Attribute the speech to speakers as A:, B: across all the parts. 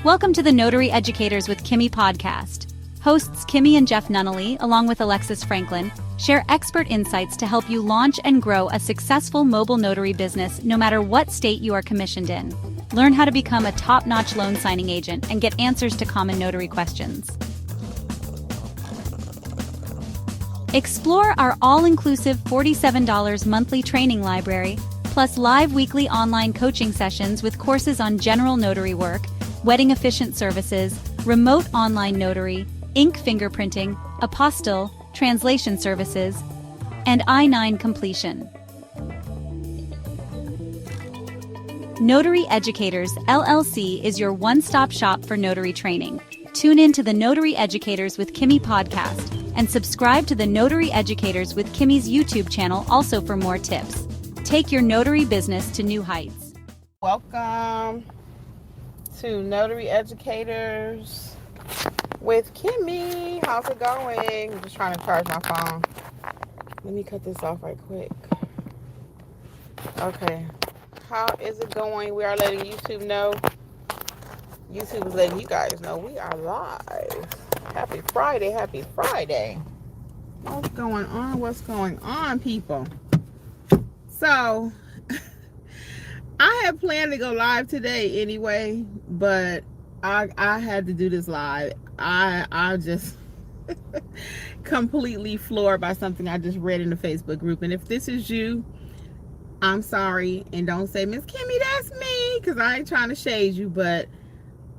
A: Welcome to the Notary Educators with Kimmi Podcast. Hosts Kimmi and Jeff Nunnally, along with Alexis Franklin, share expert insights to help you launch and grow a successful mobile notary business no matter what state you are commissioned in. Learn how to become a top-notch loan signing agent and get answers to common notary questions. Explore our all-inclusive $47 monthly training library, plus live weekly online coaching sessions with courses on general notary work, wedding efficient services, remote online notary, ink fingerprinting, apostille, translation services, and I-9 completion. Notary Educators, LLC is your one-stop shop for notary training. Tune in to the Notary Educators with Kimmi podcast and subscribe to the Notary Educators with Kimmi's YouTube channel also for more tips. Take your notary business to new heights.
B: Welcome to Notary Educators with Kimmi. How's it going? I'm just trying to charge my phone. Let me cut this off right quick. Okay. How is it going? We are letting YouTube know. YouTube is letting you guys know we are live. Happy Friday. Happy Friday. What's going on? What's going on, people? So, I had planned to go live today anyway, but I had to do this live. I just completely floored by something I just read in the Facebook group. And if this is you, I'm sorry. And don't say, Miss Kimmi, that's me, because I ain't trying to shade you. But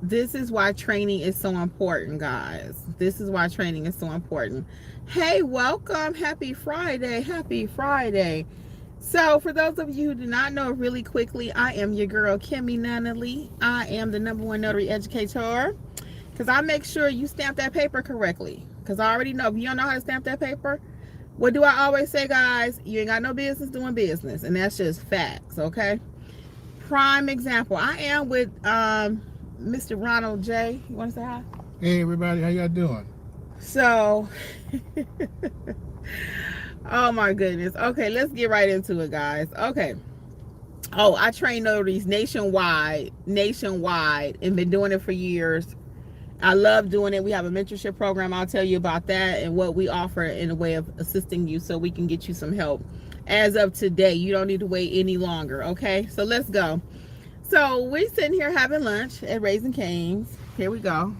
B: this is why training is so important, guys. This is why training is so important. Hey, welcome. Happy Friday. Happy Friday. So, for those of you who do not know, really quickly, I am your girl, Kimberly Nunnally. I am the #1 notary educator, because I make sure you stamp that paper correctly. Because I already know, if you don't know how to stamp that paper, what do I always say, guys? You ain't got no business doing business, and that's just facts, okay? Prime example, I am with Mr. Ronald J. You want to say hi?
C: Hey, everybody, how y'all doing?
B: So... Oh my goodness. Okay, let's get right into it, guys. Okay. Oh, I train notaries nationwide, and been doing it for years. I love doing it. We have a mentorship program. I'll tell you about that and what we offer in a way of assisting you so we can get you some help. As of today, you don't need to wait any longer, okay? So let's go. So we're sitting here having lunch at Raising Cane's. Here we go.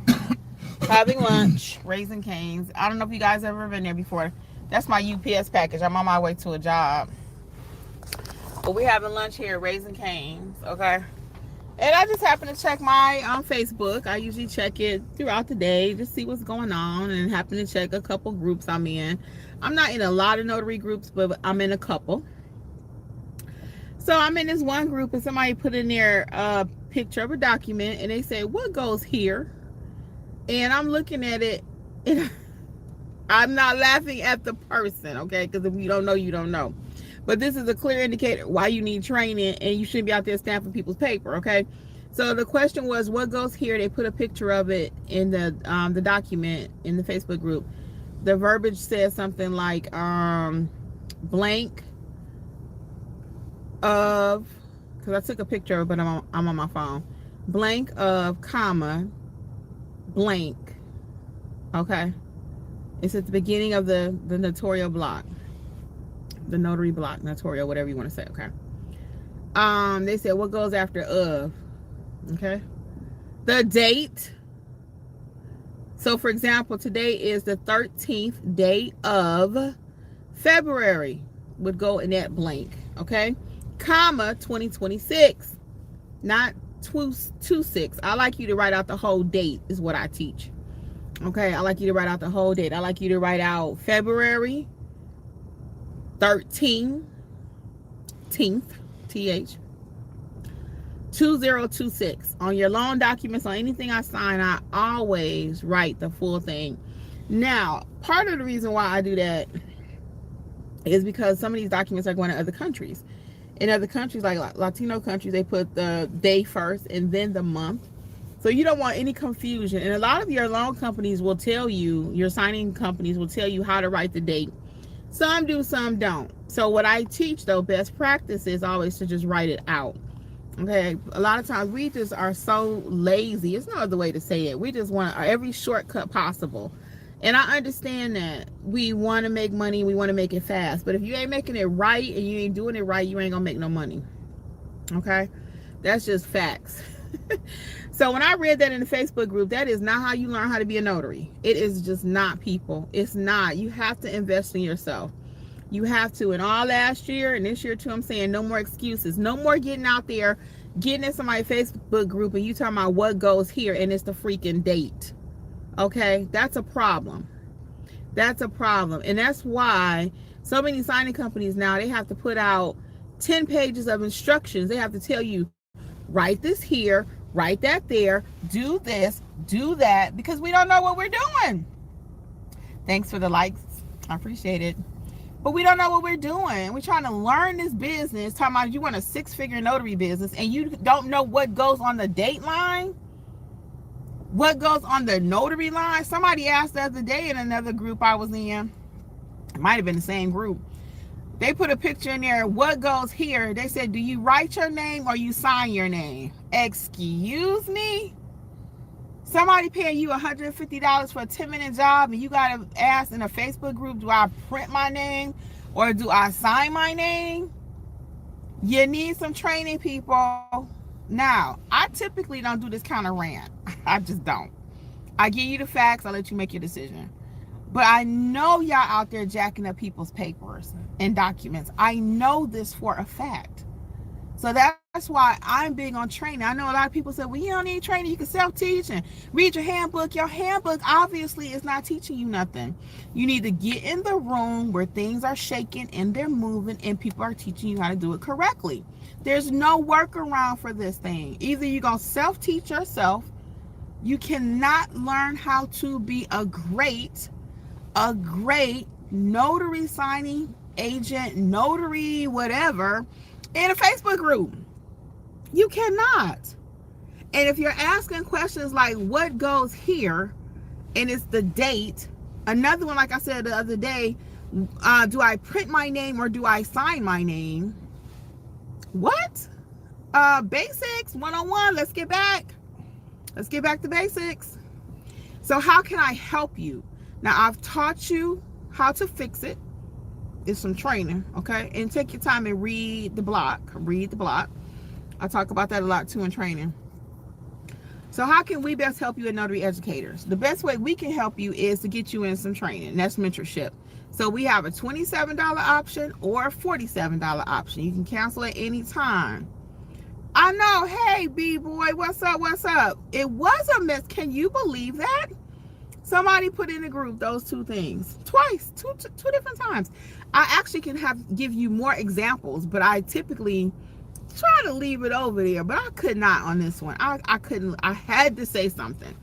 B: Having lunch, Raising Cane's. I don't know if you guys ever been there before. That's my UPS package. I'm on my way to a job. But we're having lunch here at Raising Cane's, okay? And I just happened to check my Facebook. I usually check it throughout the day to see what's going on, and happen to check a couple groups I'm in. I'm not in a lot of notary groups, but I'm in a couple. So I'm in this one group, and somebody put in there a picture of a document, and they say, what goes here? And I'm looking at it, and I'm not laughing at the person, okay? Because if you don't know, you don't know. But this is a clear indicator why you need training, and you shouldn't be out there stamping people's paper, okay? So the question was, what goes here? They put a picture of it in the document in the Facebook group. The verbiage says something like blank of, because I took a picture of it, but I'm on my phone. Blank of, comma, blank, okay? It's at the beginning of the notarial block. The notary block, notarial, whatever you want to say, okay? They said, what goes after of? Okay? The date. So, for example, today is the 13th day of February. Would go in that blank, okay? Comma, 2026. Not 26. I like you to write out the whole date, is what I teach. Okay, I like you to write out the whole date. I like you to write out February 13th, TH, 2026. On your loan documents, on anything I sign, I always write the full thing. Now, part of the reason why I do that is because some of these documents are going to other countries. In other countries, like Latino countries, they put the day first and then the month. So you don't want any confusion. And a lot of your loan companies will tell you, your signing companies will tell you how to write the date. Some do, some don't. So what I teach, though, best practice is always to just write it out. Okay, a lot of times we just are so lazy. It's no other way to say it. We just want every shortcut possible. And I understand that we want to make money, we want to make it fast. But if you ain't making it right and you ain't doing it right, you ain't gonna make no money. Okay, that's just facts. So when I read that in the Facebook group, that is not how you learn how to be a notary. It is just not, people. It's not. You have to invest in yourself. You have to. And all last year and this year too, I'm saying no more excuses. No more getting out there, getting in somebody's Facebook group and you talking about what goes here and it's the freaking date. Okay, that's a problem. That's a problem. And that's why so many signing companies now, they have to put out 10 pages of instructions. They have to tell you, write this here, write that there, do this, do that, because we don't know what we're doing. Thanks for the likes. I appreciate it. But we don't know what we're doing. We're trying to learn this business, talking about you want a 6-figure notary business and you don't know what goes on the date line, what goes on the notary line. Somebody asked the other day in another group I was in, it might have been the same group. They put a picture in there, what goes here? They said, do you write your name or you sign your name? Excuse me? Somebody paying you $150 for a 10-minute job and you got to ask in a Facebook group, do I print my name or do I sign my name? You need some training, people. Now, I typically don't do this kind of rant. I just don't. I give you the facts. I'll let you make your decision. But I know y'all out there jacking up people's papers and documents. I know this for a fact. So that's why I'm big on training. I know a lot of people say, well, you don't need training. You can self-teach and read your handbook. Your handbook obviously is not teaching you nothing. You need to get in the room where things are shaking and they're moving and people are teaching you how to do it correctly. There's no workaround for this thing. Either you're going to self-teach yourself. You cannot learn how to be a great notary signing agent, notary, whatever, in a Facebook group. You cannot. And if you're asking questions like what goes here and it's the date, another one, like I said the other day, do I print my name or do I sign my name? What? Basics 101. Let's get back to basics. So how can I help you? Now, I've taught you how to fix it. It's some training, okay? And take your time and read the block. I talk about that a lot too in training. So how can we best help you at Notary Educators? The best way we can help you is to get you in some training. That's mentorship. So we have a $27 option or a $47 option. You can cancel at any time. I know, hey, B-boy, what's up? It was a mess. Can you believe that? Somebody put in the group those two things twice, two different times. I actually can give you more examples, but I typically try to leave it over there, but I could not on this one. I couldn't. I had to say something.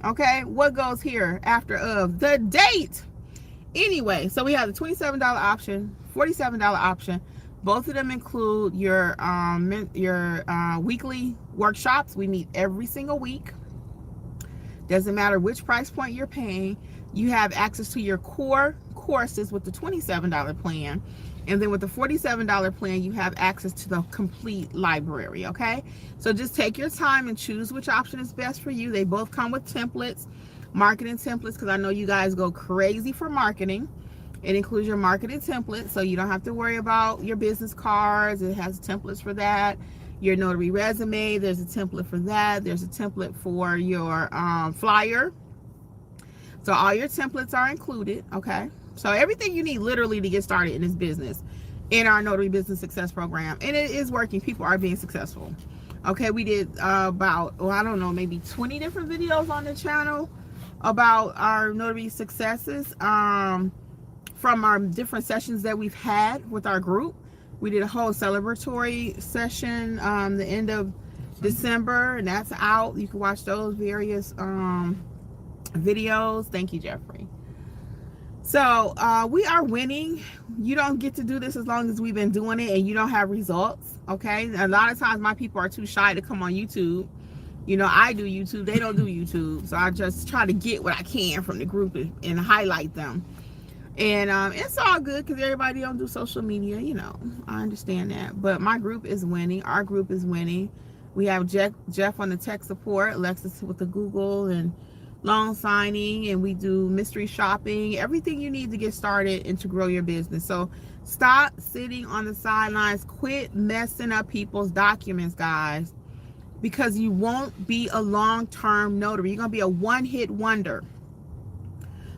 B: Okay, what goes here after of the date? Anyway, so we have the $27 option, $47 option. Both of them include your weekly workshops. We meet every single week. Doesn't matter which price point you're paying. You have access to your core courses with the $27 plan. And then with the $47 plan, you have access to the complete library, okay? So just take your time and choose which option is best for you. They both come with templates, marketing templates, because I know you guys go crazy for marketing. It includes your marketing template, so you don't have to worry about your business cards. It has templates for that. Your notary resume, there's a template for that. There's a template for your flyer. So all your templates are included, okay? So everything you need literally to get started in this business in our Notary Business Success Program. And it is working. People are being successful. Okay, we did about, I don't know, maybe 20 different videos on the channel about our notary successes from our different sessions that we've had with our group. We did a whole celebratory session the end of December, and that's out. You can watch those various videos. Thank you, Jeffrey. So we are winning. You don't get to do this as long as we've been doing it and you don't have results, okay? A lot of times my people are too shy to come on YouTube. You know, I do YouTube. They don't do YouTube. So I just try to get what I can from the group and highlight them. And it's all good because everybody don't do social media, you know. I understand that. But my group is winning. Our group is winning. We have Jeff on the tech support, Alexis with the Google and loan signing, and we do mystery shopping, everything you need to get started and to grow your business. So stop sitting on the sidelines. Quit messing up people's documents, guys, because you won't be a long-term notary. You're going to be a one-hit wonder.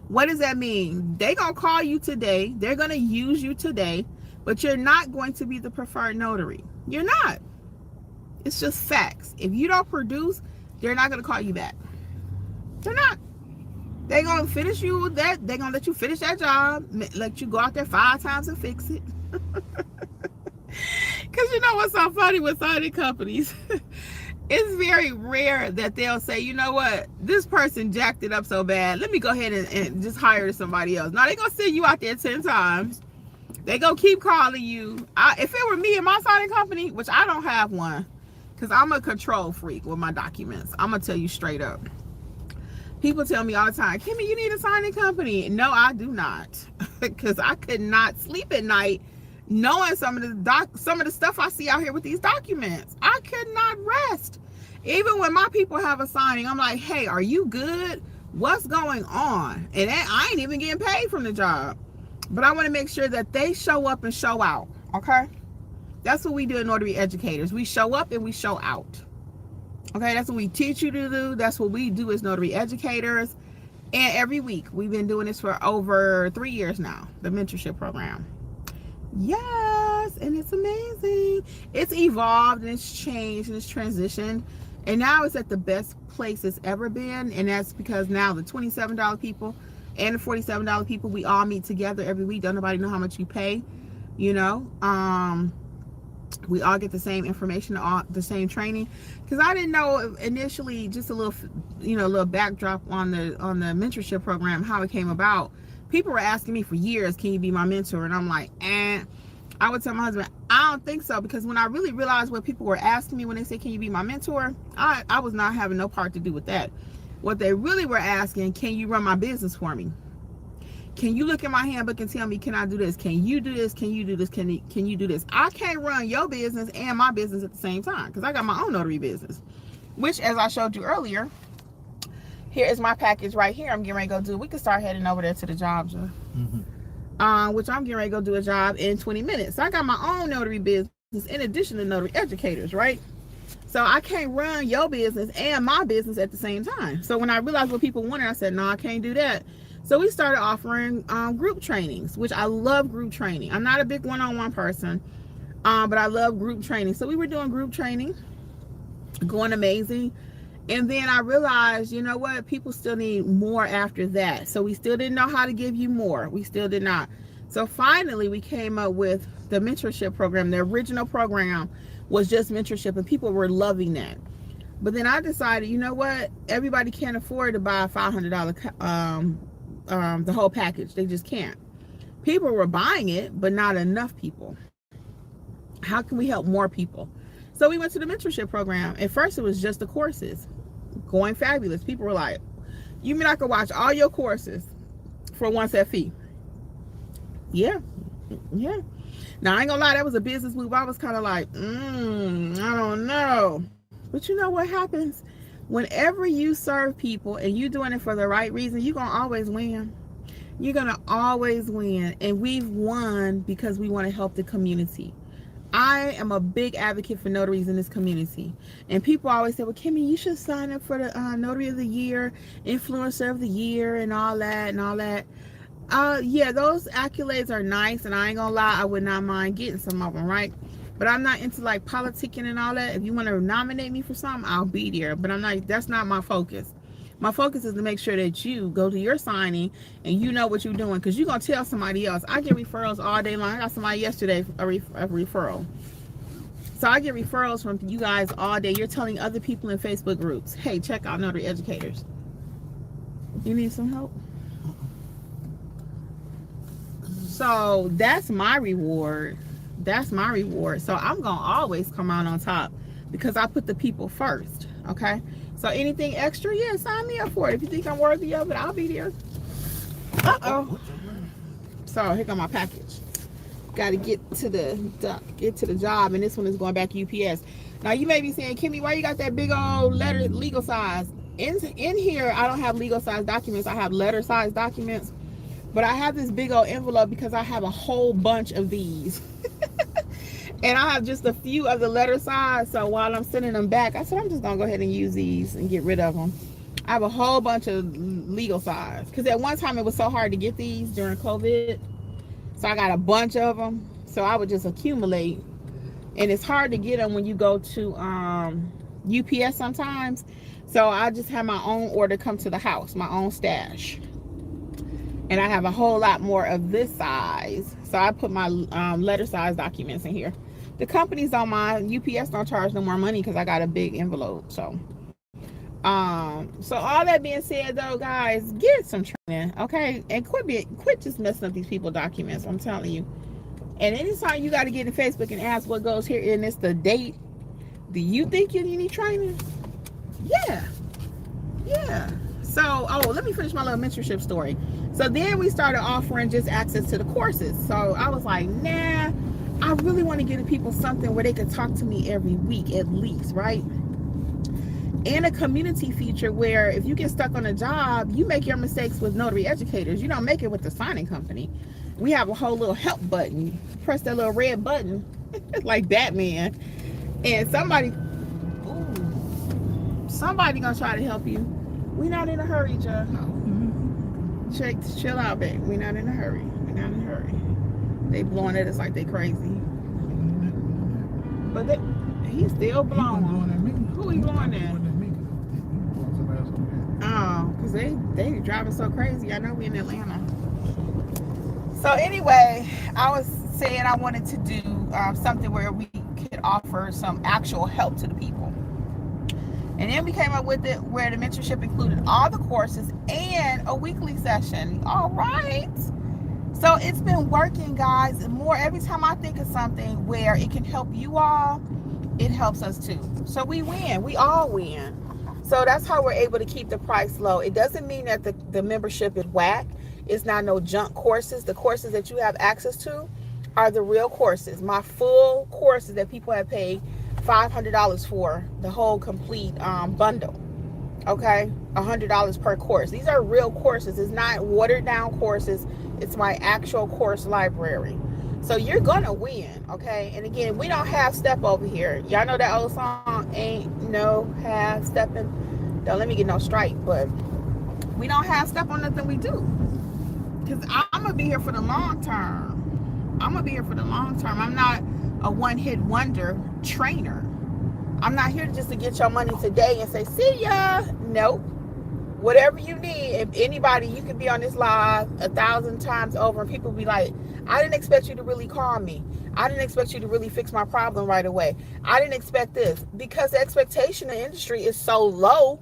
B: What does that mean? They're going to call you today. They're going to use you today, but you're not going to be the preferred notary. You're not. It's just facts. If you don't produce, they're not going to call you back. They're not. They're going to finish you that. They're going to let you finish that job, let you go out there 5 times and fix it. Because you know what's so funny with signing companies? It's very rare that they'll say, you know what, this person jacked it up so bad, let me go ahead and just hire somebody else. Now they're going to send you out there 10 times. They're going to keep calling you. If it were me and my signing company, which I don't have one, because I'm a control freak with my documents. I'm going to tell you straight up. People tell me all the time, Kimmi, you need a signing company. No, I do not. Because I could not sleep at night knowing some of the stuff I see out here with these documents. I could not rest. Even when my people have a signing, I'm like, hey, are you good? What's going on? And I ain't even getting paid from the job. But I want to make sure that they show up and show out. Okay? That's what we do at Notary Educators. We show up and we show out. Okay? That's what we teach you to do. That's what we do as Notary Educators. And every week, we've been doing this for over 3 years now, the mentorship program. Yes, and it's amazing. It's evolved and it's changed and it's transitioned, and now it's at the best place it's ever been. And that's because now the $27 people and the $47 people, we all meet together every week. Don't nobody know how much you pay, you know. We all get the same information, all the same training. Because I didn't know initially, just a little, you know, a little backdrop on the mentorship program, how it came about. People were asking me for years, can you be my mentor? And I'm like, I would tell my husband, I don't think so, because when I really realized what people were asking me when they said, can you be my mentor? I was not having no part to do with that. What they really were asking, can you run my business for me? Can you look at my handbook and tell me, can I do this? Can you do this? Can you do this? Can you do this? I can't run your business and my business at the same time, because I got my own notary business, which, as I showed you earlier, here is my package right here. I'm getting ready to go do. We can start heading over there to the job, Joe. Which I'm getting ready to go do a job in 20 minutes. So I got my own notary business in addition to Notary Educators, right? So I can't run your business and my business at the same time. So when I realized what people wanted, I said, no, I can't do that. So we started offering group trainings, which I love group training. I'm not a big one-on-one person, but I love group training. So we were doing group training, going amazing. And then I realized, you know what, people still need more after that. So we still didn't know how to give you more. We still did not. So finally, we came up with the mentorship program. The original program was just mentorship, and people were loving that. But then I decided, you know what, everybody can't afford to buy a $500 the whole package. They just can't. People were buying it, but not enough people. How can we help more people? So we went to the mentorship program. At first, it was just the courses, going fabulous. People were like, you mean I could watch all your courses for one set fee? Yeah. Now, I ain't gonna lie, that was a business move. I was kind of like, I don't know. But you know what happens? Whenever you serve people and you're doing it for the right reason, you're gonna always win. You're gonna always win. And we've won because we want to help the community. I am a big advocate for notaries in this community. And people always say, well, Kimmi, you should sign up for the Notary of the Year, Influencer of the Year, and all that. Yeah, those accolades are nice, and I ain't gonna lie, I would not mind getting some of them, right? But I'm not into like politicking and all that. If you want to nominate me for something, I'll be there. But that's not my focus. My focus is to make sure that you go to your signing and you know what you're doing, because you're going to tell somebody else. I get referrals all day long. I got somebody yesterday, a referral. So I get referrals from you guys all day. You're telling other people in Facebook groups, hey, check out Notary Educators. You need some help? So that's my reward. That's my reward. So I'm going to always come out on top because I put the people first. Okay? So anything extra, yeah, sign me up for it. If you think I'm worthy of it, I'll be there. Uh-oh. So here go my package. Got to get to the job, and this one is going back UPS. Now you may be saying, Kimmy, why you got that big old letter legal size? In here, I don't have legal size documents. I have letter size documents, but I have this big old envelope because I have a whole bunch of these. And I have just a few of the letter size. So while I'm sending them back, I said, I'm just going to go ahead and use these and get rid of them. I have a whole bunch of legal size. Because at one time, it was so hard to get these during COVID. So I got a bunch of them. So I would just accumulate. And it's hard to get them when you go to UPS sometimes. So I just have my own order come to the house, my own stash. And I have a whole lot more of this size. So I put my letter size documents in here. The companies on my UPS don't charge no more money because I got a big envelope. So all that being said though, guys, get some training, okay? And quit just messing up these people's documents, I'm telling you. And anytime you got to get in Facebook and ask what goes here and it's the date, do you think you need training? Yeah. So, let me finish my little mentorship story. So then we started offering just access to the courses. So I was like, nah, I really want to give people something where they could talk to me every week at least, right? And a community feature where if you get stuck on a job, you make your mistakes with Notary Educators. You don't make it with the signing company. We have a whole little help button. Press that little red button like Batman. And somebody gonna try to help you. We not in a hurry, Joe. Chill out, babe. We not in a hurry. They blowing at us like they crazy. But he's still blowing. Who he blowing at? Oh, because they driving so crazy. I know we in Atlanta. So anyway, I was saying I wanted to do something where we could offer some actual help to the people. And then we came up with it where the mentorship included all the courses and a weekly session. All right. So it's been working, guys. And more every time I think of something where it can help you all, it helps us too. So we win. We all win. So that's how we're able to keep the price low. It doesn't mean that the membership is whack. It's not no junk courses. The courses that you have access to are the real courses. My full courses that people have paid $500 for, the whole complete bundle. Okay, $100 per course. These are real courses. It's not watered down courses. It's my actual course library. So you're gonna win, okay? And again, we don't half step over here. Y'all know that old song, ain't no half stepping. Don't let me get no strike, but we don't half step on nothing we do. Because I'm gonna be here for the long term. I'm not a one-hit wonder trainer. I'm not here just to get your money today and say, see ya. Nope. Whatever you need, if anybody, you can be on this live 1,000 times over and people be like, I didn't expect you to really call me. I didn't expect you to really fix my problem right away. I didn't expect this. Because the expectation in the industry is so low,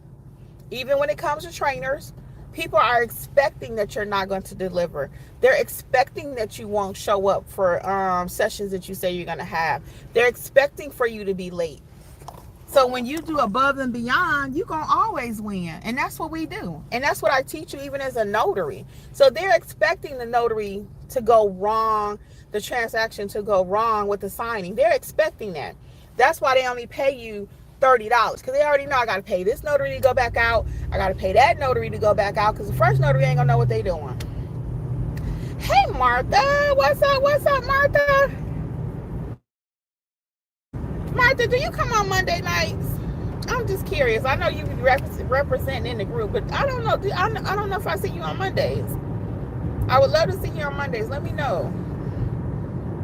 B: even when it comes to trainers, people are expecting that you're not going to deliver. They're expecting that you won't show up for sessions that you say you're going to have. They're expecting for you to be late. So when you do above and beyond, you're going to always win. And that's what we do. And that's what I teach you even as a notary. So they're expecting the notary to go wrong, the transaction to go wrong with the signing. They're expecting that. That's why they only pay you $30 because they already know I got to pay this notary to go back out. I got to pay that notary to go back out because the first notary ain't going to know what they doing. Hey, Martha. What's up, Martha? Martha, do you come on Monday nights? I'm just curious. I know you be representing in the group, but I don't know. I don't know if I see you on Mondays. I would love to see you on Mondays. Let me know.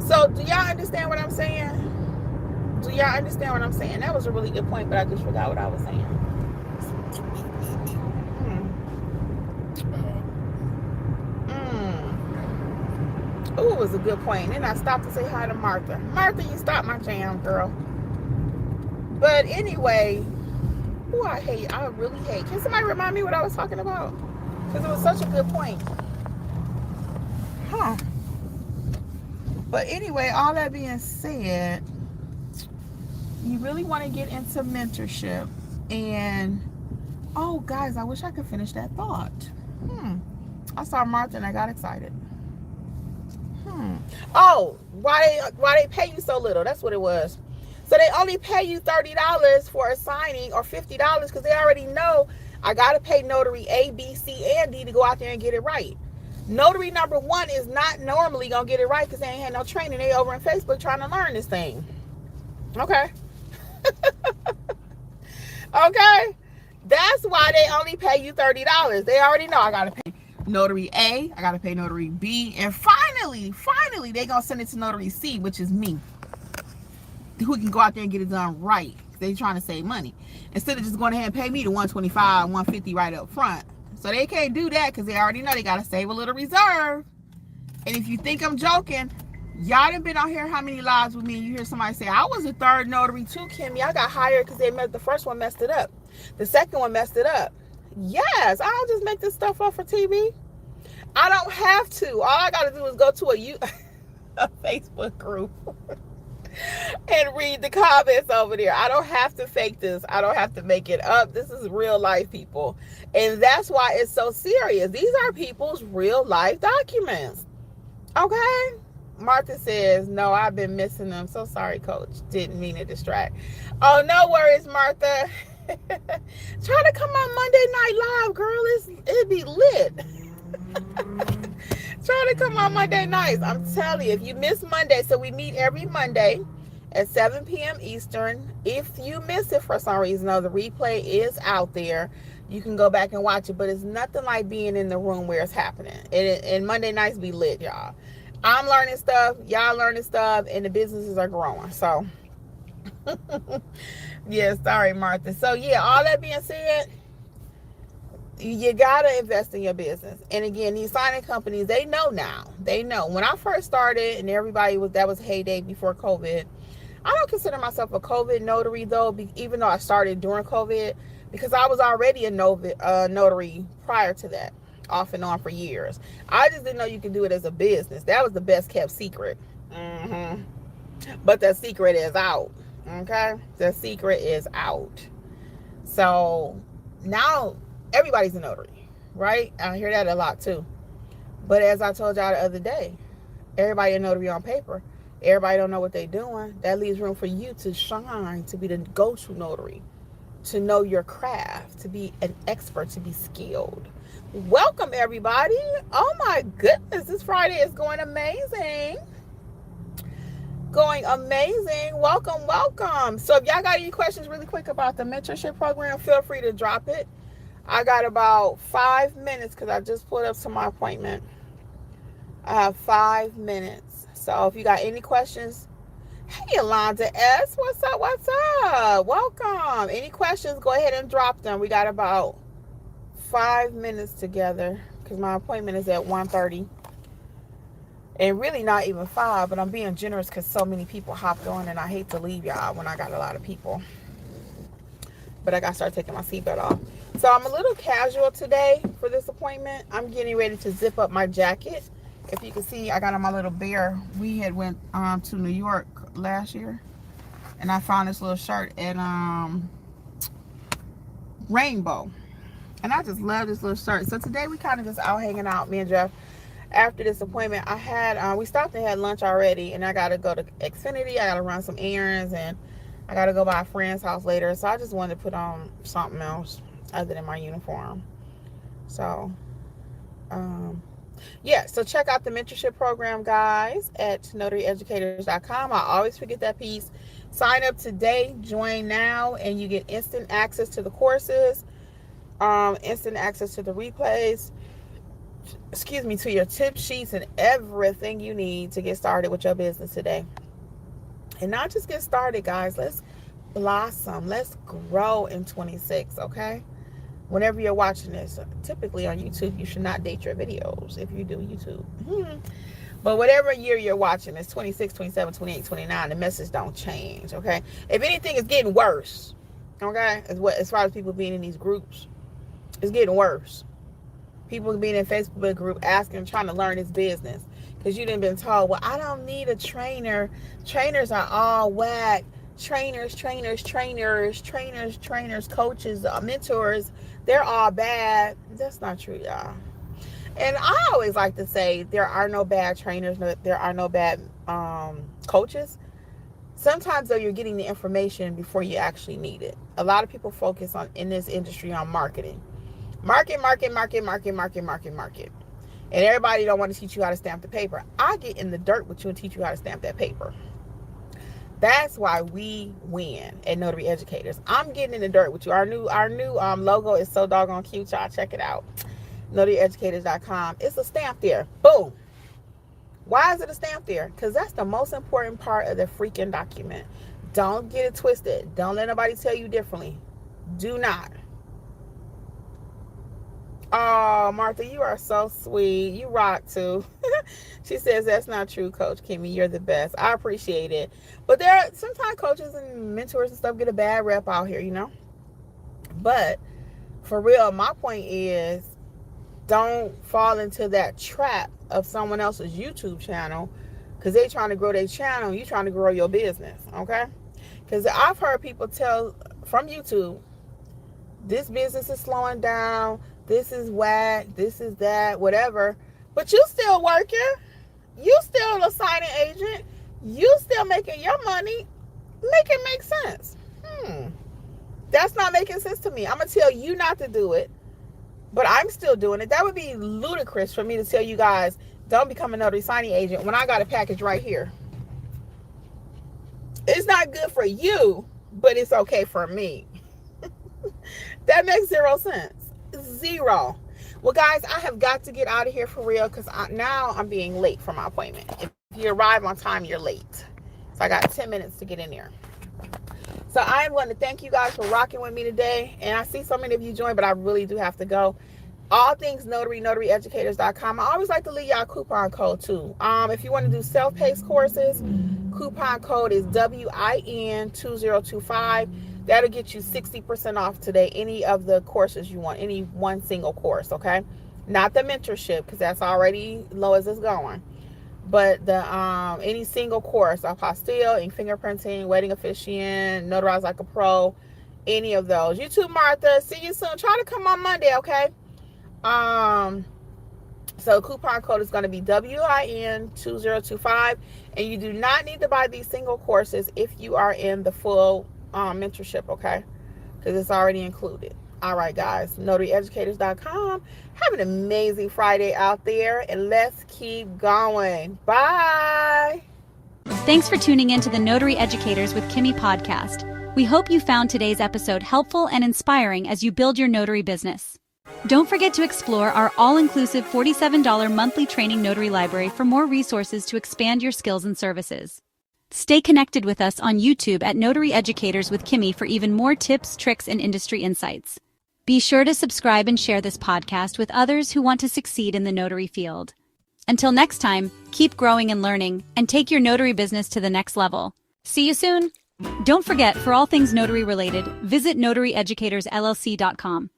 B: So, do y'all understand what I'm saying? That was a really good point, but I just forgot what I was saying. Oh, it was a good point. Then I stopped to say hi to Martha. Martha, you stopped my jam, girl. But anyway, I really hate. Can somebody remind me what I was talking about? Because it was such a good point. But anyway, all that being said, you really want to get into mentorship. And, oh, guys, I wish I could finish that thought. I saw Martha and I got excited. Oh, why they pay you so little? That's what it was. So they only pay you $30 for a signing or $50 because they already know I got to pay notary A, B, C, and D to go out there and get it right. Notary number 1 is not normally going to get it right because they ain't had no training. They over in Facebook trying to learn this thing. Okay. Okay. That's why they only pay you $30. They already know I got to pay notary A, I got to pay notary B, and finally, they going to send it to notary C, which is me, who can go out there and get it done right. They trying to save money instead of just going ahead and pay me the $125, $150 right up front. So they can't do that because they already know they got to save a little reserve. And if you think I'm joking, y'all done been out here how many lives with me and you hear somebody say, I was a third notary too, Kimmy. I got hired because the first one messed it up. The second one messed it up. Yes, I don't just make this stuff up for TV. I don't have to. All I got to do is go to a Facebook group and read the comments over there. I don't have to fake this. I don't have to make it up. This is real life, people. And that's why it's so serious. These are people's real life documents. Okay? Martha says, no, I've been missing them. So sorry, coach. Didn't mean to distract. Oh, no worries, Martha. Try to come on Monday Night Live, girl. It'd be lit. Try to come on Monday nights. I'm telling you, if you miss Monday, so we meet every Monday at 7 p.m. Eastern. If you miss it for some reason, though, the replay is out there. You can go back and watch it, but it's nothing like being in the room where it's happening. And Monday nights be lit, y'all. I'm learning stuff, y'all learning stuff, and the businesses are growing. So, yeah, sorry, Martha. So, yeah, all that being said, you gotta invest in your business. And again, these signing companies, they know now. They know. When I first started, and that was heyday before COVID. I don't consider myself a COVID notary though, even though I started during COVID, because I was already a notary prior to that, off and on for years. I just didn't know you could do it as a business. That was the best kept secret. But the secret is out. Okay, the secret is out. So now everybody's a notary, right? I hear that a lot too. But as I told y'all the other day, everybody a notary on paper. Everybody don't know what they're doing. That leaves room for you to shine, to be the go-to notary, to know your craft, to be an expert, to be skilled. Welcome, everybody. Oh my goodness, this Friday is going amazing. Going amazing. Welcome. So if y'all got any questions really quick about the mentorship program, feel free to drop it. I got about 5 minutes because I just pulled up to my appointment. I have 5 minutes. So if you got any questions, hey, Alonda S., what's up? Welcome. Any questions, go ahead and drop them. We got about 5 minutes together because my appointment is at 1:30. And really not even 5, but I'm being generous because so many people hopped on and I hate to leave y'all when I got a lot of people. But I got to start taking my seatbelt off. So I'm a little casual today for this appointment. I'm getting ready to zip up my jacket. If you can see, I got on my little bear. We had went to New York last year. And I found this little shirt at Rainbow. And I just love this little shirt. So today we kind of just out hanging out, me and Jeff. After this appointment, I had, we stopped and had lunch already. And I got to go to Xfinity. I got to run some errands. And I got to go by a friend's house later. So I just wanted to put on something else other than my uniform. So, yeah, so check out the mentorship program, guys, at notaryeducators.com. I always forget that piece. Sign up today, join now, and you get instant access to the courses, instant access to the replays, to your tip sheets and everything you need to get started with your business today. And not just get started, guys. Let's blossom. Let's grow in 26, okay? Whenever you're watching this, typically on YouTube, you should not date your videos if you do YouTube. But whatever year you're watching, it's 26, 27, 28, 29, the message don't change, okay? If anything, it's getting worse, okay? As far as people being in these groups, it's getting worse. People being in Facebook group asking, trying to learn this business. Because you done been told, well, I don't need a trainer. Trainers are all whack. Trainers, coaches, mentors, they're all bad. That's not true, y'all. And I always like to say there are no bad trainers, there are no bad coaches. Sometimes though, you're getting the information before you actually need it. A lot of people focus on in this industry on marketing. Market. And everybody don't want to teach you how to stamp the paper. I get in the dirt with you and teach you how to stamp that paper. That's why we win at Notary Educators. I'm getting in the dirt with you. Our new logo is so doggone cute, y'all. Check it out. NotaryEducators.com. It's a stamp there. Boom. Why is it a stamp there? Because that's the most important part of the freaking document. Don't get it twisted. Don't let nobody tell you differently. Do not. Oh, Martha, you are so sweet. You rock too. She says that's not true, Coach Kimmi. You're the best. I appreciate it. But there are sometimes coaches and mentors and stuff get a bad rep out here, you know. But for real, my point is don't fall into that trap of someone else's YouTube channel because they're trying to grow their channel. You're trying to grow your business, okay? Because I've heard people tell from YouTube, this business is slowing down. This is whack, this is that, whatever. But you still working. You still a signing agent. You still making your money. Make it make sense. That's not making sense to me. I'm going to tell you not to do it, but I'm still doing it. That would be ludicrous for me to tell you guys, don't become a notary signing agent when I got a package right here. It's not good for you, but it's okay for me. That makes zero sense. Zero. Well, guys, I have got to get out of here for real because now I'm being late for my appointment. If you arrive on time, you're late. So I got 10 minutes to get in there. So I am going to thank you guys for rocking with me today. And I see so many of you join, but I really do have to go. All things notary, NotaryEducators.com. I always like to leave y'all a coupon code too. If you want to do self-paced courses, coupon code is WIN2025. That'll get you 60% off today, any of the courses you want, any one single course, okay? Not the mentorship, because that's already low as it's going. But the any single course, apostille, ink fingerprinting, wedding officiant, notarize like a pro, any of those. You too, Martha. See you soon. Try to come on Monday, okay? So coupon code is going to be WIN2025. And you do not need to buy these single courses if you are in the full mentorship, okay? Because it's already included. All right, guys, NotaryEducators.com. Have an amazing Friday out there, and let's keep going. Bye.
A: Thanks for tuning in to the Notary Educators with Kimmi podcast. We hope you found today's episode helpful and inspiring as you build your notary business. Don't forget to explore our all-inclusive $47 monthly training notary library for more resources to expand your skills and services. Stay connected with us on YouTube at Notary Educators with Kimmi for even more tips, tricks, and industry insights. Be sure to subscribe and share this podcast with others who want to succeed in the notary field. Until next time, keep growing and learning, and take your notary business to the next level. See you soon! Don't forget, for all things notary related, visit NotaryEducatorsLLC.com.